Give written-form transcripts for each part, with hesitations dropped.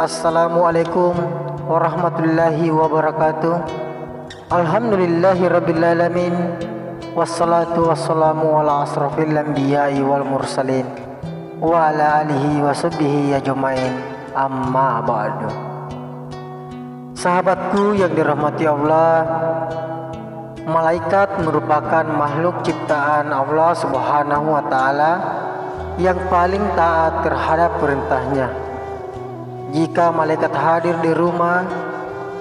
Assalamualaikum warahmatullahi wabarakatuh. Alhamdulillahi rabbil alamin. Wassalatu wassalamu ala asrafil anbiya'i wal mursalin wa ala alihi wa sahbihi ajmain. Amma ba'du. Sahabatku yang dirahmati Allah, malaikat merupakan makhluk ciptaan Allah Subhanahu wa taala yang paling taat terhadap perintahnya. Jika malaikat hadir di rumah,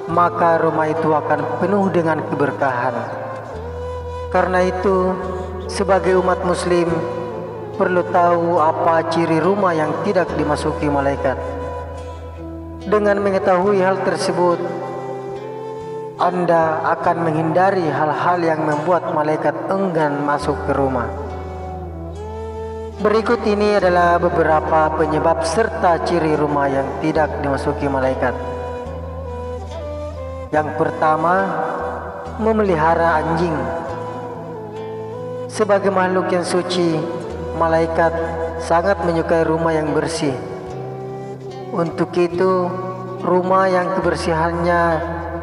maka rumah itu akan penuh dengan keberkahan. Karena itu, sebagai umat muslim perlu tahu apa ciri rumah yang tidak dimasuki malaikat. Dengan mengetahui hal tersebut, Anda akan menghindari hal-hal yang membuat malaikat enggan masuk ke rumah. Berikut ini adalah beberapa penyebab serta ciri rumah yang tidak dimasuki malaikat. Yang pertama, memelihara anjing. Sebagai makhluk yang suci, malaikat sangat menyukai rumah yang bersih. Untuk itu, rumah yang kebersihannya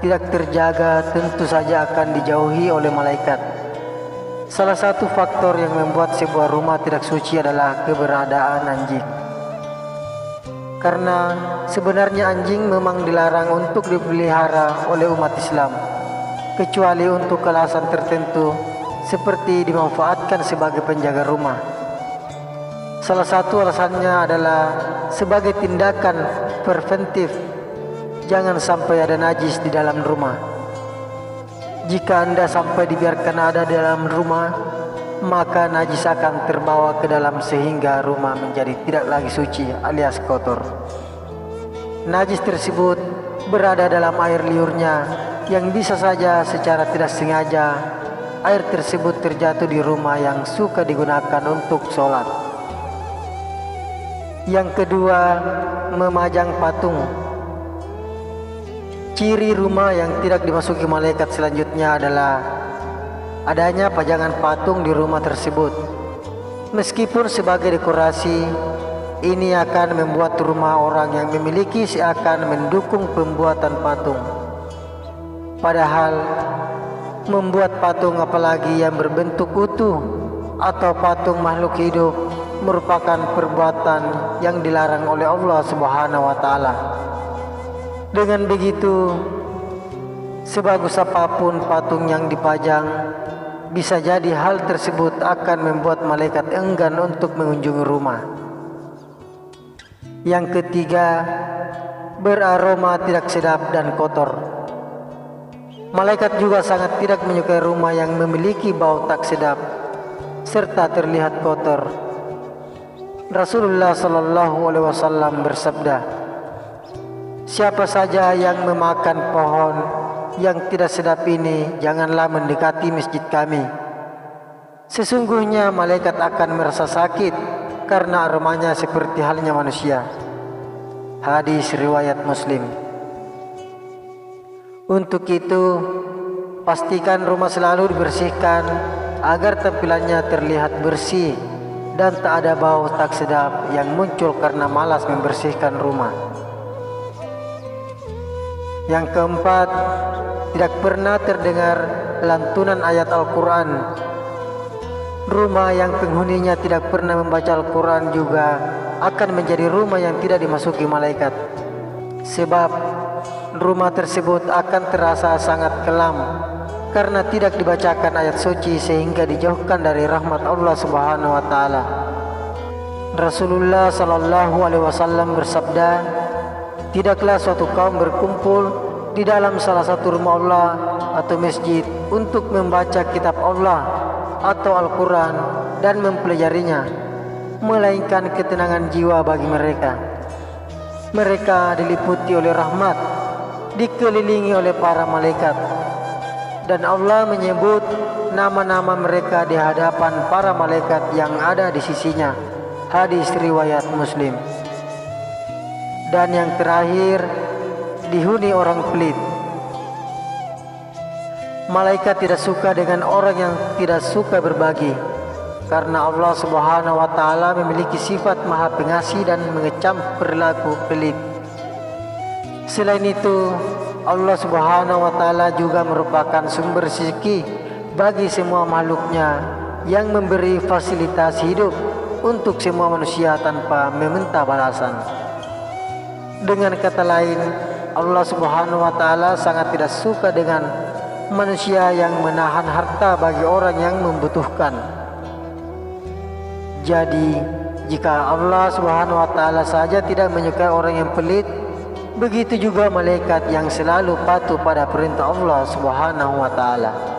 tidak terjaga tentu saja akan dijauhi oleh malaikat. Salah satu faktor yang membuat sebuah rumah tidak suci adalah keberadaan anjing. Karena sebenarnya anjing memang dilarang untuk dipelihara oleh umat Islam, kecuali untuk alasan tertentu seperti dimanfaatkan sebagai penjaga rumah. Salah satu alasannya adalah sebagai tindakan preventif, jangan sampai ada najis di dalam rumah. Jika Anda sampai dibiarkan ada di dalam rumah, maka najis akan terbawa ke dalam sehingga rumah menjadi tidak lagi suci alias kotor. Najis tersebut berada dalam air liurnya yang bisa saja secara tidak sengaja air tersebut terjatuh di rumah yang suka digunakan untuk sholat. Yang kedua, memajang patung. Ciri rumah yang tidak dimasuki malaikat selanjutnya adalah adanya pajangan patung di rumah tersebut. Meskipun sebagai dekorasi, ini akan membuat rumah orang yang memiliki seakan mendukung pembuatan patung. Padahal, membuat patung apalagi yang berbentuk utuh atau patung makhluk hidup merupakan perbuatan yang dilarang oleh Allah Subhanahu wa taala. Dengan begitu, sebagus apapun patung yang dipajang, bisa jadi hal tersebut akan membuat malaikat enggan untuk mengunjungi rumah. Yang ketiga, beraroma tidak sedap dan kotor. Malaikat juga sangat tidak menyukai rumah yang memiliki bau tak sedap serta terlihat kotor. Rasulullah sallallahu alaihi wasallam bersabda, "Siapa saja yang memakan pohon yang tidak sedap ini, janganlah mendekati masjid kami. Sesungguhnya malaikat akan merasa sakit karena aromanya seperti halnya manusia." Hadis riwayat Muslim. Untuk itu, pastikan rumah selalu dibersihkan agar tampilannya terlihat bersih dan tak ada bau tak sedap yang muncul karena malas membersihkan rumah. Yang keempat, tidak pernah terdengar lantunan ayat Al-Quran. Rumah yang penghuninya tidak pernah membaca Al-Quran juga akan menjadi rumah yang tidak dimasuki malaikat. Sebab rumah tersebut akan terasa sangat kelam karena tidak dibacakan ayat suci sehingga dijauhkan dari rahmat Allah Subhanahu wa taala. Rasulullah sallallahu alaihi wasallam bersabda, "Tidaklah suatu kaum berkumpul di dalam salah satu rumah Allah atau masjid untuk membaca kitab Allah atau Al-Quran dan mempelajarinya, melainkan ketenangan jiwa bagi mereka. Mereka diliputi oleh rahmat, dikelilingi oleh para malaikat, dan Allah menyebut nama-nama mereka di hadapan para malaikat yang ada di sisinya." Hadis riwayat Muslim. Dan yang terakhir, dihuni orang pelit. Malaikat tidak suka dengan orang yang tidak suka berbagi, karena Allah Subhanahu wa taala memiliki sifat Maha Pengasih dan mengecam perilaku pelit. Selain itu, Allah Subhanahu wa Ta'ala juga merupakan sumber rezeki bagi semua makhluknya yang memberi fasilitas hidup untuk semua manusia tanpa meminta balasan. Dengan kata lain, Allah Subhanahu wa Ta'ala sangat tidak suka dengan manusia yang menahan harta bagi orang yang membutuhkan. Jadi, jika Allah Subhanahu wa Ta'ala saja tidak menyukai orang yang pelit, begitu juga malaikat yang selalu patuh pada perintah Allah Subhanahu wa Ta'ala.